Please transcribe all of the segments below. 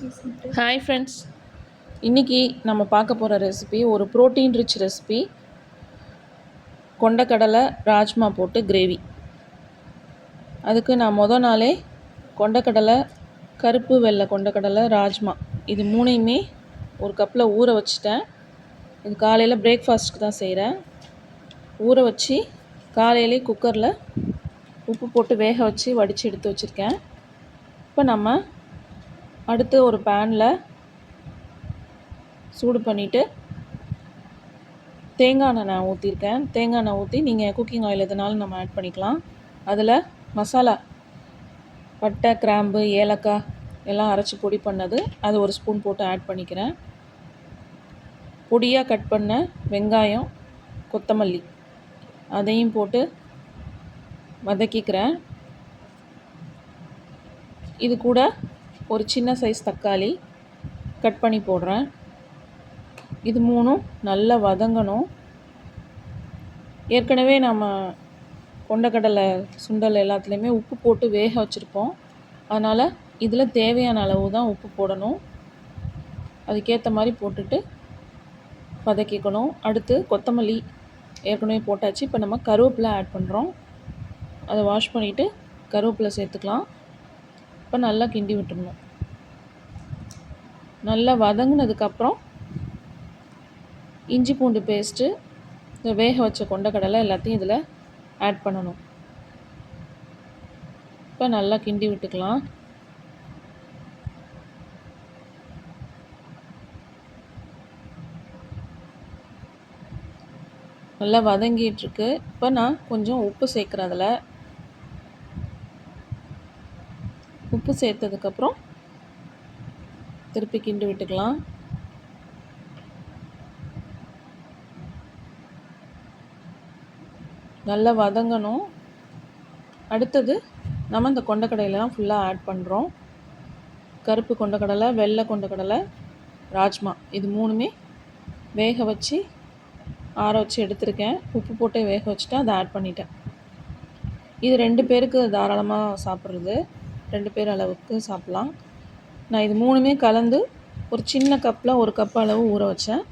Hi friends, இன்றைக்கி நம்ம பார்க்க போகிற ரெசிபி ஒரு ப்ரோட்டீன் ரிச் ரெசிபி. கொண்டக்கடலை ராஜ்மா போட்டு கிரேவி. அதுக்கு நான் மொதல் நாளே கொண்டக்கடலை, கருப்பு வெள்ளை கொண்டக்கடலை, ராஜ்மா இது மூணையுமே ஒரு கப்பில் ஊற வச்சுட்டேன். இது காலையில் பிரேக்ஃபாஸ்ட்டுக்கு தான் செய்கிறேன். ஊற வச்சு காலையிலே குக்கரில் உப்பு போட்டு வேக வச்சு வடித்து எடுத்து வச்சுருக்கேன். இப்போ நம்ம அடுத்து ஒரு பேனில் சூடு பண்ணிவிட்டு தேங்காய் எண்ணெய் நான் ஊற்றிருக்கேன். தேங்காய் எண்ணெய் ஊற்றி நீங்கள் குக்கிங் ஆயில் எதுனாலும் நம்ம ஆட் பண்ணிக்கலாம். அதில் மசாலா பட்டை, கிராம்பு, ஏலக்காய் எல்லாம் அரைச்சி பொடி பண்ணது அது ஒரு ஸ்பூன் போட்டு ஆட் பண்ணிக்கிறேன். பொடியாக கட் பண்ண வெங்காயம், கொத்தமல்லி அதையும் போட்டு வதக்கிக்கிறேன். இது கூட ஒரு சின்ன சைஸ் தக்காளி கட் பண்ணி போடுறேன். இது மூணும் நல்லா வதங்கணும். ஏற்கனவே நம்ம கொண்டக்கடலை சுண்டல் எல்லாத்துலேயுமே உப்பு போட்டு வேக வச்சுருப்போம். அதனால் இதில் தேவையான அளவு தான் உப்பு போடணும். அதுக்கேற்ற மாதிரி போட்டுட்டு வதக்கிக்கணும். அடுத்து கொத்தமல்லி ஏற்கனவே போட்டாச்சு. இப்போ நம்ம கருவேப்பிலை ஆட் பண்ணுறோம். அதை வாஷ் பண்ணிவிட்டு கருவேப்பிலை சேர்த்துக்கலாம். இப்போ நல்லா கிண்டி விட்டுடணும். நல்லா வதங்கினதுக்கப்புறம் இஞ்சி பூண்டு பேஸ்ட்டு, இந்த வேக வச்ச கொண்டக்கடலை எல்லாத்தையும் இதில் ஆட் பண்ணணும். இப்போ நல்லா கிண்டி விட்டுக்கலாம். நல்லா வதங்கிட்டுருக்கு. இப்போ நான் கொஞ்சம் உப்பு சேர்க்குறேன். அதில் உப்பு சேர்த்ததுக்கப்புறம் திருப்பி கிண்டி விட்டுக்கலாம். நல்லா வதங்கணும். அடுத்தது நம்ம இந்த கொண்டக்கடலைலாம் ஃபுல்லாக ஆட் பண்ணுறோம். கருப்பு கொண்டக்கடலை, வெள்ளை கொண்டக்கடலை, ராஜ்மா இது மூணுமே வேக வச்சு ஆற வச்சு எடுத்துருக்கேன். உப்பு போட்டு வேக வச்சுட்டு அதை ஆட் பண்ணிட்டேன். இது 2 பேருக்கு தாராளமாக சாப்பிட்றது. 2 பேர் அளவுக்கு சாப்பிட்லாம். நான் இது மூணுமே கலந்து ஒரு சின்ன கப்பில் 1 கப் அளவு ஊற வச்சேன்.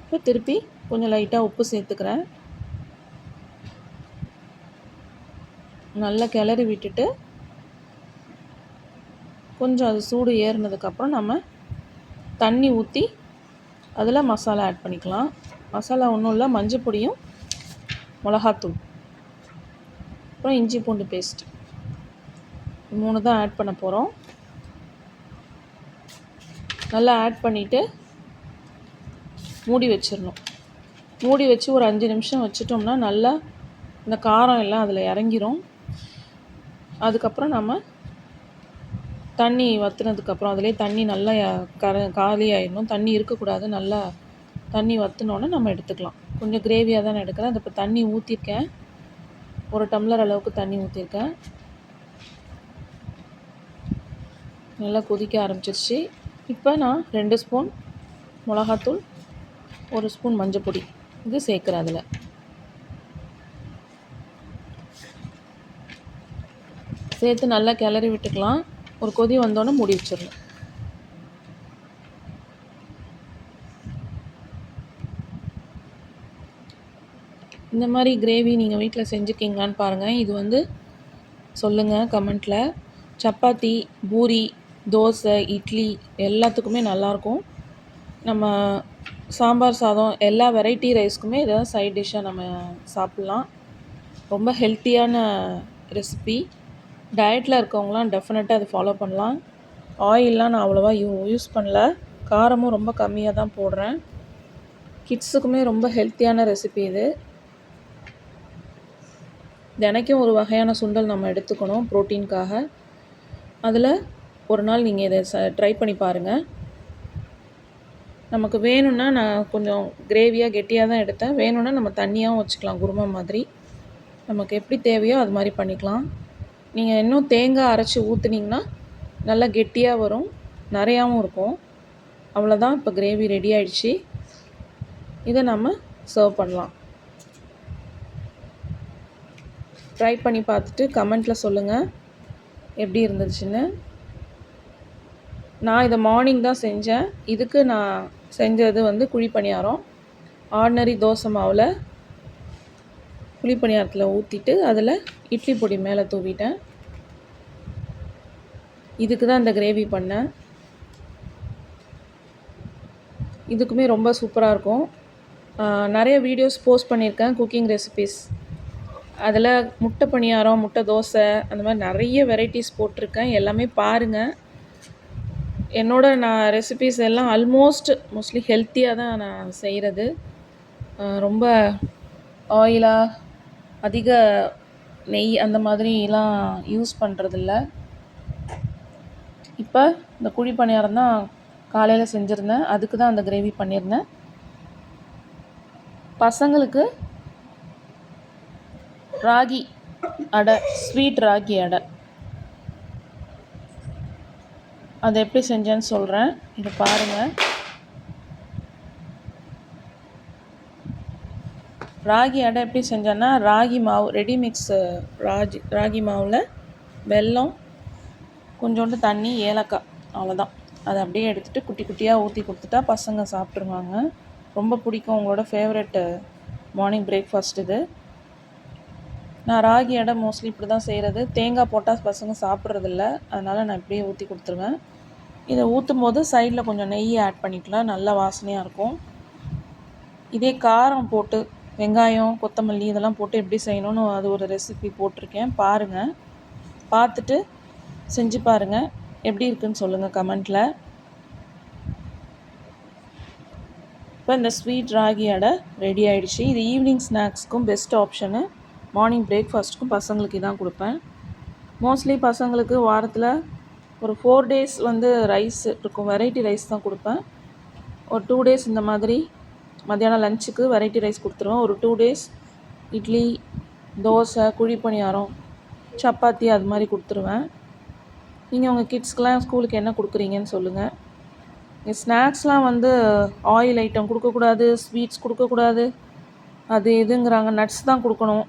இப்போ திருப்பி கொஞ்சம் லைட்டாக உப்பு சேர்த்துக்கிறேன். நல்லா கிளறி விட்டுட்டு கொஞ்சம் அது சூடு ஏறினதுக்கப்புறம் நம்ம தண்ணி ஊற்றி அதில் மசாலா ஆட் பண்ணிக்கலாம். மசாலா ஒன்றும் இல்லை, மஞ்சள் பொடியும் மிளகாத்தூள், அப்புறம் இஞ்சி பூண்டு பேஸ்ட் 3 தான் ஆட் பண்ண போகிறோம். நல்லா ஆட் பண்ணிவிட்டு மூடி வச்சிடணும். மூடி வச்சு ஒரு 5 நிமிஷம் வச்சிட்டோம்னா நல்லா இந்த காரம் எல்லாம் அதில் இறங்கிரும். அதுக்கப்புறம் நம்ம தண்ணி வற்றுனதுக்கப்புறம் அதிலே தண்ணி நல்லா காலி ஆயிடணும். தண்ணி இருக்கக்கூடாது. நல்லா தண்ணி வற்றினோன்னே நம்ம எடுத்துக்கலாம். கொஞ்சம் கிரேவியாக தான் எடுக்கிறேன். அது இப்போ தண்ணி ஊற்றிருக்கேன். 1 டம்ளர் அளவுக்கு தண்ணி ஊற்றிருக்கேன். நல்லா கொதிக்க ஆரம்பிச்சிருச்சு. இப்போ நான் 2 ஸ்பூன் மிளகாத்தூள், 1 ஸ்பூன் மஞ்சள் பொடி இது சேர்க்குறேன். அதில் சேர்த்து நல்லா கிளறி விட்டுக்கலாம். ஒரு கொதி வந்தோன்னே மூடி வச்சிடணும். இந்த மாதிரி கிரேவி நீங்கள் வீட்டில் செஞ்சுருக்கீங்களான்னு பாருங்கள். இது சொல்லுங்கள் கமெண்ட்டில். சப்பாத்தி, பூரி, தோசை, இட்லி எல்லாத்துக்குமே நல்லாயிருக்கும். நம்ம சாம்பார் சாதம் எல்லா வெரைட்டி ரைஸ்க்குமே இதை சைட் டிஷ்ஷாக நம்ம சாப்பிட்லாம். ரொம்ப ஹெல்த்தியான ரெசிபி. டயட்டில் இருக்கவங்களாம் டெஃபினட்டாக அதை ஃபாலோ பண்ணலாம். ஆயிலெலாம் நான் அவ்வளோவா யூஸ் பண்ணல. காரமும் ரொம்ப கம்மியாக தான் போடுறேன். கிட்ஸுக்குமே ரொம்ப ஹெல்த்தியான ரெசிபி இது. தினைக்கும் ஒரு வகையான சுண்டல் நம்ம எடுத்துக்கணும் ப்ரோட்டீனுக்காக. அதில் ஒரு நாள் நீங்கள் இதை ட்ரை பண்ணி பாருங்கள். நமக்கு வேணும்னா நான் கொஞ்சம் கிரேவியாக கெட்டியாக தான் எடுத்தேன். வேணும்னா நம்ம தண்ணியாகவும் வச்சுக்கலாம், குருமா மாதிரி. நமக்கு எப்படி தேவையோ அது மாதிரி பண்ணிக்கலாம். நீங்கள் இன்னும் தேங்காய் அரைச்சி ஊற்றுனீங்கன்னா நல்லா கெட்டியாக வரும், நிறையாவும் இருக்கும். அவ்வளோதான். இப்போ கிரேவி ரெடி ஆகிடுச்சு. இதை நம்ம சர்வ் பண்ணலாம். ட்ரை பண்ணி பார்த்துட்டு கமெண்ட்டில் சொல்லுங்கள் எப்படி இருந்துச்சுன்னு. நான் இதை மார்னிங் தான் செஞ்சேன். இதுக்கு நான் செஞ்சது வந்து குழிப்பணியாரம். ஆர்டினரி தோசை மாவில் குழிப்பணியாரத்தில் ஊற்றிட்டு அதில் இட்லி பொடி மேலே தூவிட்டேன். இதுக்கு தான் இந்த கிரேவி பண்ணேன். இதுக்குமே ரொம்ப சூப்பராக இருக்கும். நிறைய வீடியோஸ் போஸ்ட் பண்ணியிருக்கேன் குக்கிங் ரெசிபீஸ். அதில் முட்டை பணியாரம், முட்டை தோசை, அந்த மாதிரி நிறைய வெரைட்டிஸ் போட்டிருக்கேன். எல்லாமே பாருங்கள். நான் ரெசிபீஸ் எல்லாம் மோஸ்ட்லி ஹெல்த்தியாக தான் நான் செய்கிறது. ரொம்ப ஆயிலாக அதிக நெய் அந்த மாதிரிலாம் யூஸ் பண்ணுறதில்ல. இப்போ இந்த குழி பணியாரம் தான் காலையில் செஞ்சுருந்தேன். அதுக்கு தான் அந்த கிரேவி பண்ணியிருந்தேன். பசங்களுக்கு ராகி அடை, ஸ்வீட் ராகி அடை, அதை எப்படி செஞ்சேன்னு சொல்கிறேன். இதை பாருங்கள். ராகி அடை எப்படி செஞ்சேன்னா, ராகி மாவு ரெடி மிக்ஸ் ராகி மாவில் வெல்லம், கொஞ்சோண்டு தண்ணி, ஏலக்காய், அவ்வளோதான். அதை அப்படியே எடுத்துகிட்டு குட்டி குட்டியாக ஊற்றி கொடுத்துட்டா பசங்க சாப்பிட்ருவாங்க. ரொம்ப பிடிக்கும். உங்களோட ஃபேவரெட்டு மார்னிங் பிரேக்ஃபாஸ்ட் இது. நான் ராகி அடை மோஸ்ட்லி இப்படி தான் செய்கிறது. தேங்காய் போட்டால் பசங்க சாப்பிட்றதில்ல, அதனால் நான் இப்படியே ஊற்றி கொடுத்துருவேன். இதை ஊற்றும் போது சைடில் கொஞ்சம் நெய் ஆட் பண்ணிக்கலாம், நல்ல வாசனையாக இருக்கும். இதே காரம் போட்டு வெங்காயம், கொத்தமல்லி இதெல்லாம் போட்டு எப்படி செய்யணும்னு அது ஒரு ரெசிபி போட்டிருக்கேன், பாருங்கள். பார்த்துட்டு செஞ்சு பாருங்கள், எப்படி இருக்குன்னு சொல்லுங்கள் கமெண்ட்டில். இப்போ இந்த ஸ்வீட் ராகி அடை ரெடி ஆகிடுச்சு. இது ஈவினிங் ஸ்நாக்ஸ்க்கும் பெஸ்ட் ஆப்ஷனு. மார்னிங் பிரேக்ஃபாஸ்ட்டுக்கும் பசங்களுக்கு இதான் கொடுப்பேன். மோஸ்ட்லி பசங்களுக்கு வாரத்தில் ஒரு 4 days வந்து ரைஸ் இருக்கும், வெரைட்டி ரைஸ் தான் கொடுப்பேன். ஒரு 2 days இந்த மாதிரி மத்தியானம் லஞ்சுக்கு வெரைட்டி ரைஸ் கொடுத்துருவேன். ஒரு 2 days இட்லி, தோசை, குழிப்பணியாரம், சப்பாத்தி அது மாதிரி கொடுத்துருவேன். நீங்கள் உங்கள் கிட்ஸ்க்கெலாம் ஸ்கூலுக்கு என்ன கொடுக்குறீங்கன்னு சொல்லுங்கள். ஸ்நாக்ஸ்லாம் வந்து ஆயில் ஐட்டம் கொடுக்கக்கூடாது, ஸ்வீட்ஸ் கொடுக்கக்கூடாது, அது எதுங்கிறாங்க. நட்ஸ் தான் கொடுக்கணும்,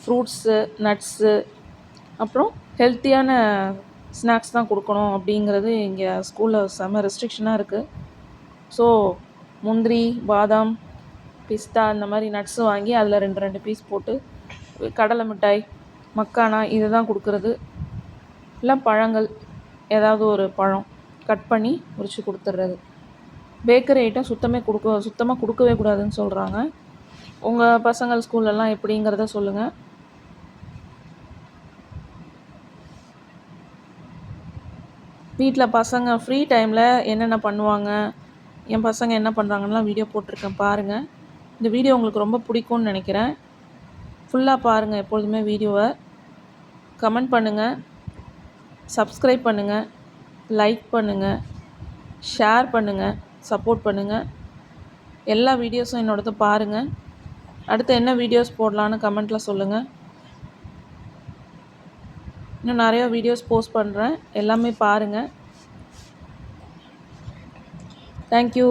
ஃப்ரூட்ஸு, நட்ஸு, அப்புறம் ஹெல்த்தியான ஸ்நாக்ஸ் தான் கொடுக்கணும் அப்படிங்கிறது இங்கே ஸ்கூலில் செம்ம ரெஸ்ட்ரிக்ஷனாக இருக்குது. ஸோ முந்திரி, பாதாம், பிஸ்தா இந்த மாதிரி நட்ஸு வாங்கி அதில் 2 பீஸ் போட்டு, கடலை மிட்டாய், மக்கானா இது தான் கொடுக்குறது. இல்லை பழங்கள், ஏதாவது ஒரு பழம் கட் பண்ணி உரித்து கொடுத்துட்றது. பேக்கரி ஐட்டம் சுத்தமாக கொடுக்கவே கூடாதுன்னு சொல்கிறாங்க. உங்கள் பசங்கள் ஸ்கூல்லலாம் எப்படிங்கிறத சொல்லுங்கள். வீட்டில் பசங்க ஃப்ரீ டைமில் என்னென்ன பண்ணுவாங்க, என் பசங்க என்ன பண்ணுறாங்கலாம் வீடியோ போட்டிருக்கேன், பாருங்கள். இந்த வீடியோ உங்களுக்கு ரொம்ப பிடிக்கும்னு நினைக்கிறேன். ஃபுல்லாக பாருங்கள் எப்பொழுதுமே வீடியோவை. கமெண்ட் பண்ணுங்கள், சப்ஸ்கிரைப் பண்ணுங்கள், லைக் பண்ணுங்கள், ஷேர் பண்ணுங்கள், சப்போர்ட் பண்ணுங்கள். எல்லா வீடியோஸும் என்னோடது பாருங்கள். அடுத்து என்ன வீடியோஸ் போடலான்னு கமெண்ட்டில் சொல்லுங்கள். இன்னும் நிறையா வீடியோஸ் போஸ்ட் பண்ணுறேன், எல்லாமே பாருங்கள். தேங்க்யூ.